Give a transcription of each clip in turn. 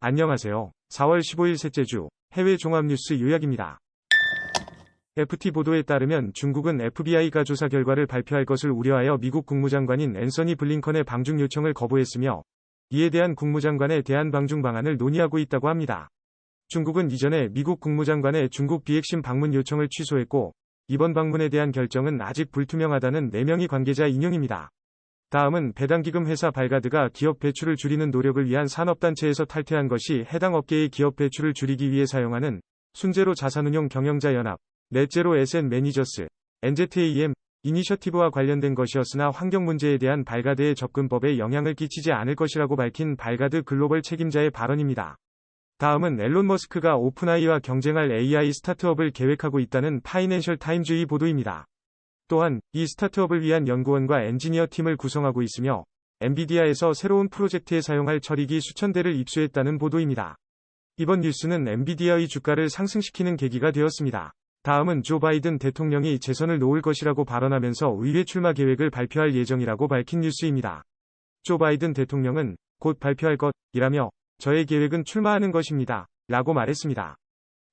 안녕하세요. 4월 15일 셋째 주 해외 종합뉴스 요약입니다. FT 보도에 따르면 중국은 FBI가 조사 결과를 발표할 것을 우려하여 미국 국무장관인 앤서니 블링컨의 방중 요청을 거부했으며 이에 대한 국무장관의 대안 방중 방안을 논의하고 있다고 합니다. 중국은 이전에 미국 국무장관의 중국 비핵심 방문 요청을 취소했고 이번 방문에 대한 결정은 아직 불투명하다는 4명의 관계자 인용입니다. 다음은 배당기금 회사 발가드가 기업 배출을 줄이는 노력을 위한 산업단체에서 탈퇴한 것이 해당 업계의 기업 배출을 줄이기 위해 사용하는 순제로 자산운용 경영자연합, 넷제로 에셋 매니저스, NZAM, 이니셔티브와 관련된 것이었으나 환경 문제에 대한 발가드의 접근법에 영향을 끼치지 않을 것이라고 밝힌 발가드 글로벌 책임자의 발언입니다. 다음은 앨런 머스크가 오픈AI와 경쟁할 AI 스타트업을 계획하고 있다는 파이낸셜 타임즈의 보도입니다. 또한 이 스타트업을 위한 연구원과 엔지니어 팀을 구성하고 있으며 엔비디아에서 새로운 프로젝트에 사용할 처리기 수천 대를 입수했다는 보도입니다. 이번 뉴스는 엔비디아의 주가를 상승시키는 계기가 되었습니다. 다음은 조 바이든 대통령이 재선을 놓을 것이라고 발언하면서 의회 출마 계획을 발표할 예정이라고 밝힌 뉴스입니다. 조 바이든 대통령은 곧 발표할 것이라며 저의 계획은 출마하는 것입니다. 라고 말했습니다.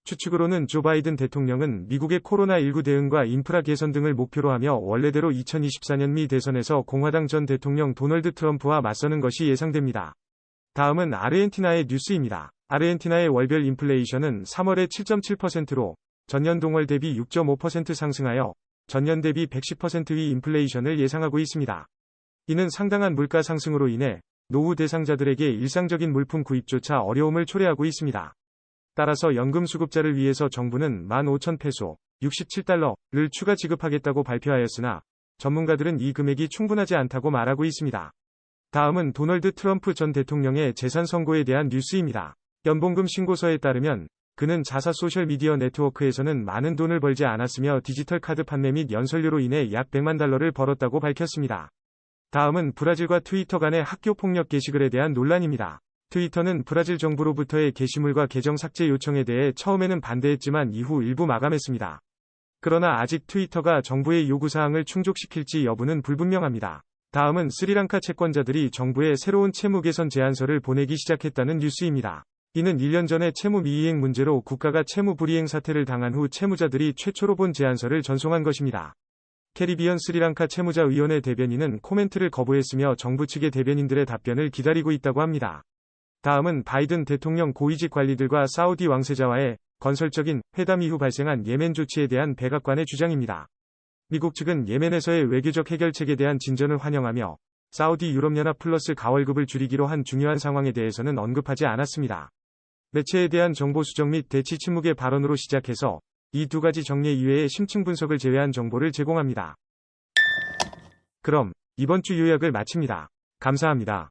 추측으로는 조 바이든 대통령은 미국의 코로나19 대응과 인프라 개선 등을 목표로 하며 원래대로 2024년 미 대선에서 공화당 전 대통령 도널드 트럼프와 맞서는 것이 예상됩니다. 다음은 아르헨티나의 뉴스입니다. 아르헨티나의 월별 인플레이션은 3월에 7.7%로 전년 동월 대비 6.5% 상승하여 전년 대비 110%의 인플레이션을 예상하고 있습니다. 이는 상당한 물가 상승으로 인해 노후 대상자들에게 일상적인 물품 구입조차 어려움을 초래하고 있습니다. 따라서 연금수급자를 위해서 정부는 15,000페소, 67달러를 추가 지급하겠다고 발표하였으나 전문가들은 이 금액이 충분하지 않다고 말하고 있습니다. 다음은 도널드 트럼프 전 대통령의 재산 선고에 대한 뉴스입니다. 연봉금 신고서에 따르면 그는 자사 소셜미디어 네트워크에서는 많은 돈을 벌지 않았으며 디지털 카드 판매 및 연설료로 인해 약 100만 달러를 벌었다고 밝혔습니다. 다음은 브라질과 트위터 간의 학교 폭력 게시글에 대한 논란입니다. 트위터는 브라질 정부로부터의 게시물과 계정 삭제 요청에 대해 처음에는 반대했지만 이후 일부 마감했습니다. 그러나 아직 트위터가 정부의 요구사항을 충족시킬지 여부는 불분명합니다. 다음은 스리랑카 채권자들이 정부에 새로운 채무 개선 제안서를 보내기 시작했다는 뉴스입니다. 이는 1년 전에 채무 미이행 문제로 국가가 채무 불이행 사태를 당한 후 채무자들이 최초로 본 제안서를 전송한 것입니다. 캐리비언 스리랑카 채무자위원회 대변인은 코멘트를 거부했으며 정부 측의 대변인들의 답변을 기다리고 있다고 합니다. 다음은 바이든 대통령 고위직 관리들과 사우디 왕세자와의 건설적인 회담 이후 발생한 예멘 조치에 대한 백악관의 주장입니다. 미국 측은 예멘에서의 외교적 해결책에 대한 진전을 환영하며 사우디 유럽연합 플러스 가월급을 줄이기로 한 중요한 상황에 대해서는 언급하지 않았습니다. 매체에 대한 정보 수정 및 대치 침묵의 발언으로 시작해서 이 두 가지 정례 이외의 심층 분석을 제외한 정보를 제공합니다. 그럼 이번 주 요약을 마칩니다. 감사합니다.